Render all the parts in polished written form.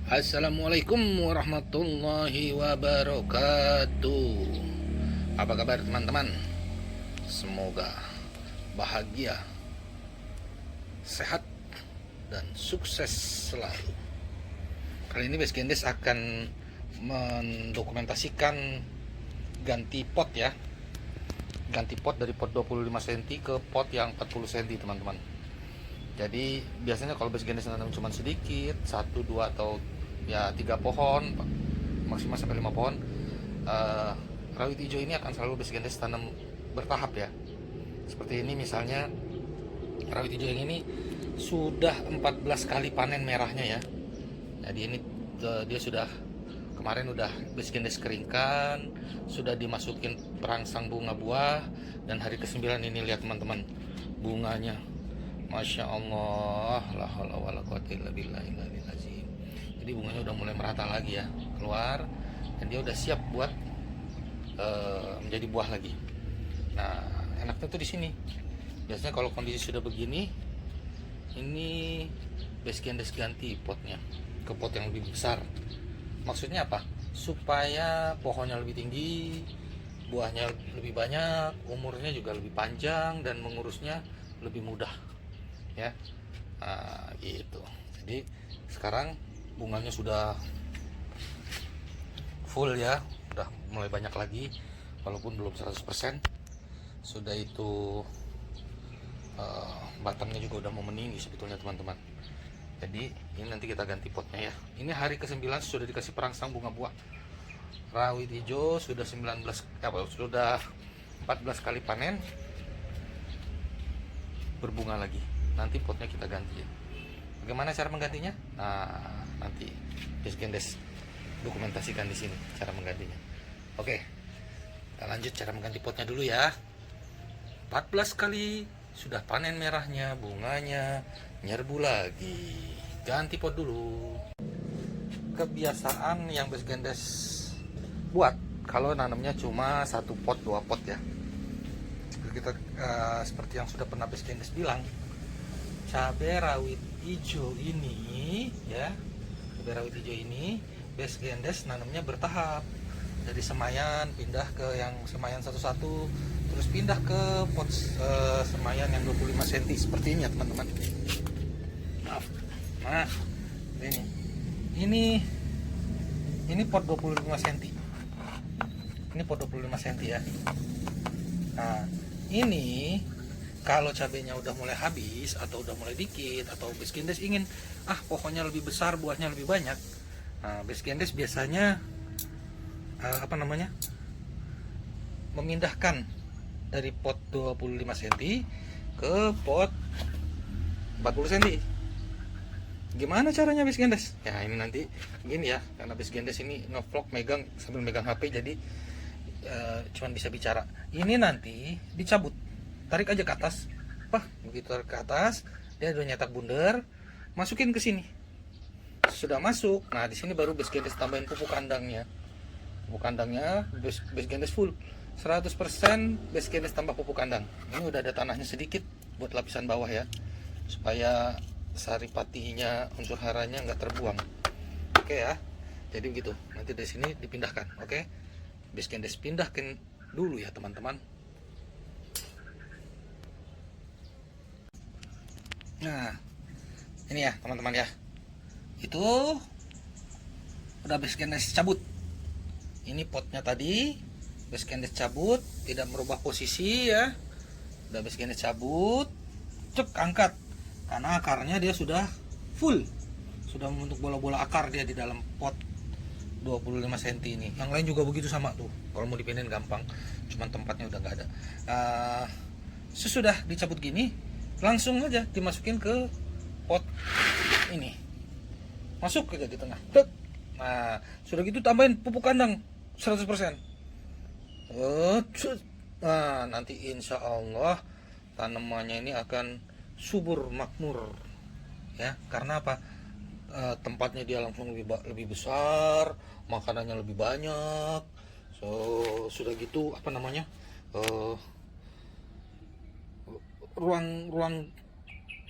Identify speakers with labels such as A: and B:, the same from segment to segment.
A: Assalamualaikum warahmatullahi wabarakatuh. Apa kabar teman-teman? Semoga bahagia, sehat, dan sukses selalu. Kali ini Best Gendes akan mendokumentasikan ganti pot ya. Ganti pot dari pot 25 cm ke pot yang 40 cm teman-teman. Jadi biasanya kalau Best Gendes nanam cuma sedikit, 1, 2 atau ya 3 pohon, maksimal sampai 5 pohon. Rawit hijau ini akan selalu Best Gendes tanam bertahap ya. Seperti ini misalnya, rawit hijau yang ini sudah 14 kali panen merahnya ya. Jadi ini dia sudah kemarin udah Best Gendes keringkan, sudah dimasukin perangsang bunga buah, dan hari ke-9 ini lihat teman-teman bunganya. Masya Allah, la haula wala quwata illa billahil aliyil azim. Jadi bunganya udah mulai merata lagi ya, keluar, dan dia udah siap buat menjadi buah lagi. Nah, enaknya tuh di sini. Biasanya kalau kondisi sudah begini, ini Best Gendes ganti potnya ke pot yang lebih besar. Maksudnya apa? Supaya pohonnya lebih tinggi, buahnya lebih banyak, umurnya juga lebih panjang, dan mengurusnya lebih mudah ya. Gitu. Jadi sekarang bunganya sudah full ya, udah mulai banyak lagi walaupun belum 100%. Sudah itu batangnya juga udah mau meninggi sebetulnya teman-teman. Jadi ini nanti kita ganti potnya ya. Ini hari ke-9 sudah dikasih perangsang bunga buah. Rawit hijau sudah 14 kali panen, berbunga lagi. Nanti potnya kita ganti ya. Bagaimana cara menggantinya? Nah, nanti Best Gendes dokumentasikan di sini cara menggantinya. Oke, kita lanjut cara mengganti potnya dulu ya. 14 kali sudah panen merahnya, bunganya nyerbu lagi. Ganti pot dulu. Kebiasaan yang Best Gendes buat kalau nanamnya cuma 1 pot 2 pot ya. Kita seperti yang sudah pernah Best Gendes bilang, cabai rawit hijau ini ya, cabai rawit hijau ini Best Gendes nanamnya bertahap. Dari semayan pindah ke yang semayan satu-satu, terus pindah ke pot semayan yang 25 cm seperti ini ya teman-teman. Maaf. Nah, ini pot 25 cm. Ini pot 25 cm ya. Nah, ini kalau cabenya udah mulai habis atau udah mulai dikit, atau Best Gendes ingin pohonnya lebih besar, buahnya lebih banyak, nah Best Gendes biasanya memindahkan dari pot 25 cm ke pot 40 cm. Gimana caranya Best Gendes? Ya ini nanti gini ya, karena Best Gendes ini ngevlog sambil megang HP, jadi cuman bisa bicara. Ini nanti dicabut, tarik aja ke atas. Begitu tarik ke atas, dia udah nyetak bundar, masukin ke sini. Sudah masuk, nah di sini baru Best Gendes tambahin pupuk kandangnya. Pupuk kandangnya Best Gendes full 100% Best Gendes tambah pupuk kandang. Ini udah ada tanahnya sedikit buat lapisan bawah ya, supaya saripatinya, unsur haranya nggak terbuang. Oke ya, jadi begitu. Nanti dari sini dipindahkan. Oke, Best Gendes pindahkan dulu ya teman-teman. Nah, ini ya teman-teman ya, itu udah Best Gendes cabut. Ini potnya tadi Best Gendes cabut, tidak merubah posisi ya. Udah Best Gendes cabut, cek angkat, karena akarnya dia sudah full, sudah membentuk bola-bola akar dia di dalam pot 25 cm ini. Yang lain juga begitu sama tuh, kalau mau dipindahin gampang, cuman tempatnya udah nggak ada. Sesudah dicabut gini, langsung aja dimasukin ke pot ini, masuk aja di tengah. Nah, sudah gitu tambahin pupuk kandang 100%. Nah, nanti insya Allah tanamannya ini akan subur makmur ya. Karena apa? Tempatnya dia langsung lebih besar, makanannya lebih banyak. Sudah gitu ruang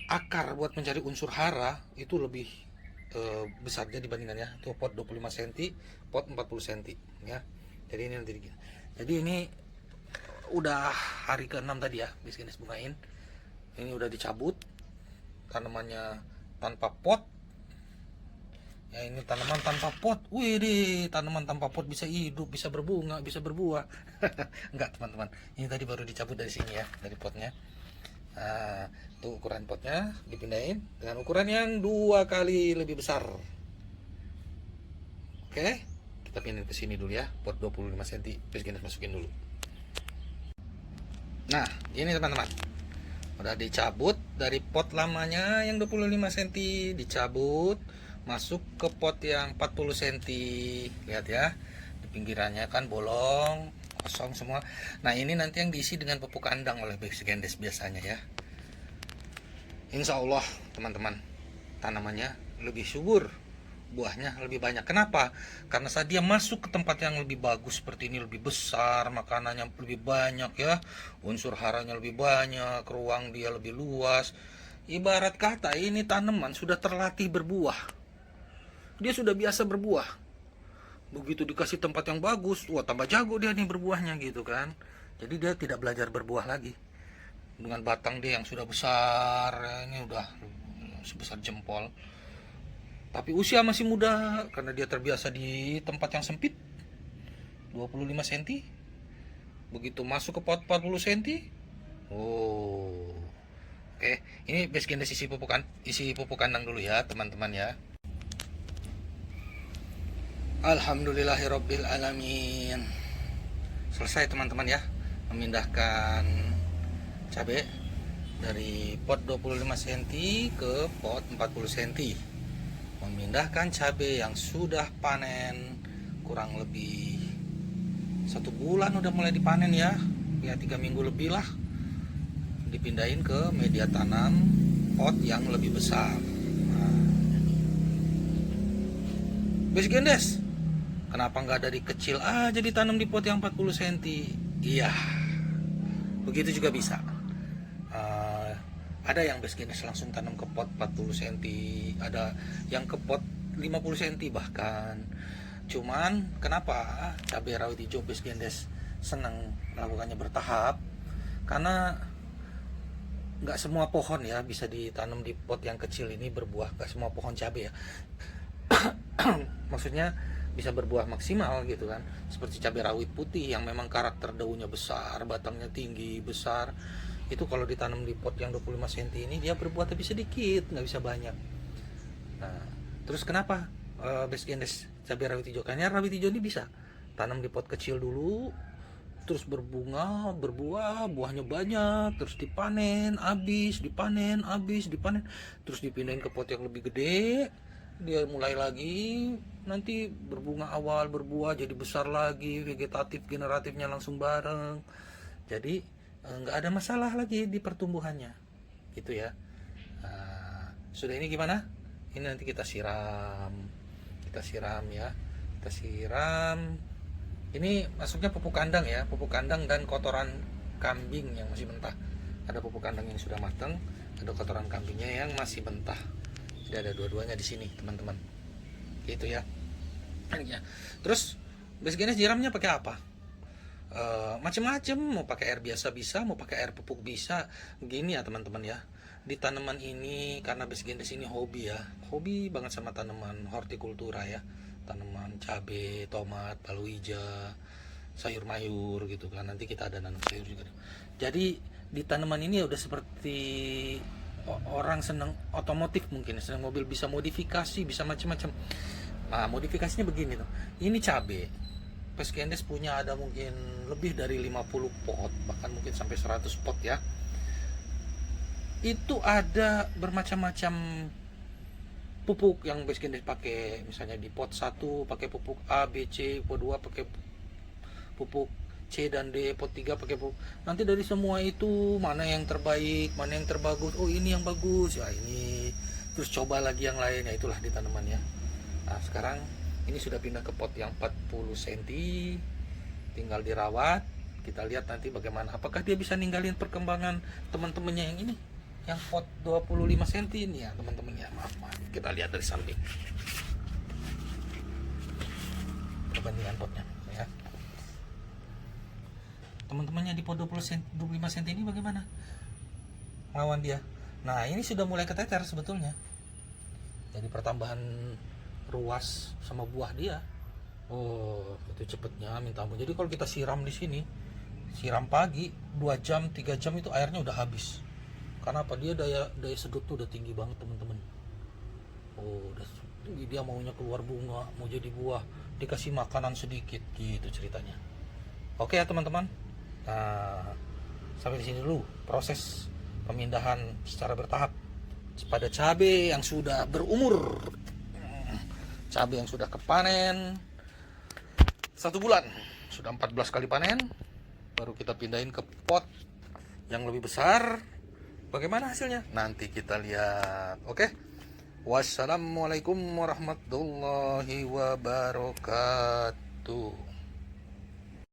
A: akar buat mencari unsur hara itu lebih besarnya dibandingkan ya. Tuh pot 25 cm, pot 40 cm ya. Jadi ini nanti jadi ini udah hari ke-6 tadi ya bisnis bungain. Ini udah dicabut tanamannya tanpa pot. Ya ini tanaman tanpa pot. Wih deh, tanaman tanpa pot bisa hidup, bisa berbunga, bisa berbuah. Enggak teman-teman, ini tadi baru dicabut dari sini ya, dari potnya. Nah, tuh ukuran potnya dipindahin dengan ukuran yang 2 kali lebih besar. Oke, kita pindahin ke sini dulu ya, pot 25 cm. Bisnis masukin dulu. Nah, ini teman-teman, udah dicabut dari pot lamanya yang 25 cm, dicabut masuk ke pot yang 40 cm. Lihat ya, di pinggirannya kan bolong, kosong semua. Nah, ini nanti yang diisi dengan pupuk kandang oleh Bexgendes biasanya ya. Insya Allah teman-teman, tanamannya lebih subur, buahnya lebih banyak. Kenapa? Karena saat dia masuk ke tempat yang lebih bagus seperti ini, lebih besar, makanannya lebih banyak ya, unsur haranya lebih banyak, ruang dia lebih luas. Ibarat kata ini tanaman sudah terlatih berbuah. Dia sudah biasa berbuah. Begitu dikasih tempat yang bagus, wah tambah jago dia nih berbuahnya gitu kan. Jadi dia tidak belajar berbuah lagi. Dengan batang dia yang sudah besar, ini udah sebesar jempol. Tapi usia masih muda karena dia terbiasa di tempat yang sempit, 25 cm. Begitu masuk ke pot 40 cm. Oh. Oke, ini Bexgendes isi pupuk kandang dulu ya, teman-teman ya. Alhamdulillahirabbil alamin. Selesai teman-teman ya, memindahkan cabai dari pot 25 cm ke pot 40 cm. Memindahkan cabai yang sudah panen kurang lebih 1 bulan udah mulai dipanen ya 3 minggu lebih lah, dipindahin ke media tanam pot yang lebih besar. Nah, Bexgendes, kenapa nggak dari kecil aja ditanam di pot yang 40 cm? Iya, begitu juga bisa. Ada yang Bexgendes langsung tanam ke pot 40 cm, ada yang ke pot 50 cm bahkan. Cuman kenapa cabai rawit hijau Bexgendes senang melakukannya bertahap? Karena nggak semua pohon ya bisa ditanam di pot yang kecil ini berbuah. Nggak semua pohon cabai ya. Maksudnya bisa berbuah maksimal gitu kan, seperti cabai rawit putih yang memang karakter daunnya besar, batangnya tinggi besar. Itu kalau ditanam di pot yang 25 cm ini dia berbuah tapi sedikit, nggak bisa banyak. Nah, terus kenapa Bexgendes cabai rawit hijau? Karena rawit hijau ini bisa tanam di pot kecil dulu, terus berbunga, berbuah, buahnya banyak, terus dipanen, habis, dipanen, habis, dipanen, terus dipindahin ke pot yang lebih gede. Dia mulai lagi, nanti berbunga awal, berbuah, jadi besar lagi, vegetatif, generatifnya langsung bareng. Jadi nggak ada masalah lagi di pertumbuhannya gitu ya. Nah, sudah ini gimana? Ini nanti kita siram ya, kita siram. Ini masuknya pupuk kandang ya, pupuk kandang dan kotoran kambing yang masih mentah. Ada pupuk kandang yang sudah matang, ada kotoran kambingnya yang masih mentah. Jadi ada dua-duanya di sini teman-teman gitu ya. Terus Bexgendes nyiramnya pakai apa? Macam-macam, mau pakai air biasa bisa, mau pakai air pupuk bisa. Gini ya teman-teman ya, di tanaman ini karena Bexgendes ini hobi ya, hobi banget sama tanaman hortikultura ya, tanaman cabai, tomat, palawija, sayur mayur gitu kan. Nanti kita ada nanam sayur juga. Jadi di tanaman ini udah seperti orang senang otomotif, mungkin senang mobil, bisa modifikasi, bisa macam-macam. Nah, modifikasinya begini tuh. Ini cabai Bexgendes punya ada mungkin lebih dari 50 pot, bahkan mungkin sampai 100 pot ya. Itu ada bermacam-macam pupuk yang Bexgendes pakai. Misalnya di pot 1 pakai pupuk A, B, C, pot 2 pakai pupuk C dan D, pot 3 pakai pupuk. Nanti dari semua itu mana yang terbaik, mana yang terbagus. Oh, ini yang bagus ya ini. Terus coba lagi yang lain, ya itulah di tanamannya. Nah, sekarang ini sudah pindah ke pot yang 40 cm, tinggal dirawat. Kita lihat nanti bagaimana, apakah dia bisa ninggalin perkembangan teman-temannya yang ini, yang pot 25 cm ini ya teman-teman ya. Maaf, kita lihat dari samping perbandingan potnya ya. Teman-temannya di pot 25 cm ini bagaimana lawan dia? Nah ini sudah mulai keteter sebetulnya, jadi pertambahan ruas sama buah dia. Oh itu cepetnya minta ampun. Jadi kalau kita siram di sini, siram pagi 2 jam 3 jam itu airnya udah habis. Karena apa? Dia daya sedot tuh udah tinggi banget teman-teman. Oh udah tinggi, dia maunya keluar bunga, mau jadi buah, dikasih makanan sedikit gitu ceritanya. Oke ya teman-teman, nah sampai di sini dulu proses pemindahan secara bertahap pada cabai yang sudah berumur, cabai yang sudah kepanen 1 bulan, sudah 14 kali panen, baru kita pindahin ke pot yang lebih besar. Bagaimana hasilnya? Nanti kita lihat. Oke. Wassalamualaikum warahmatullahi wabarakatuh.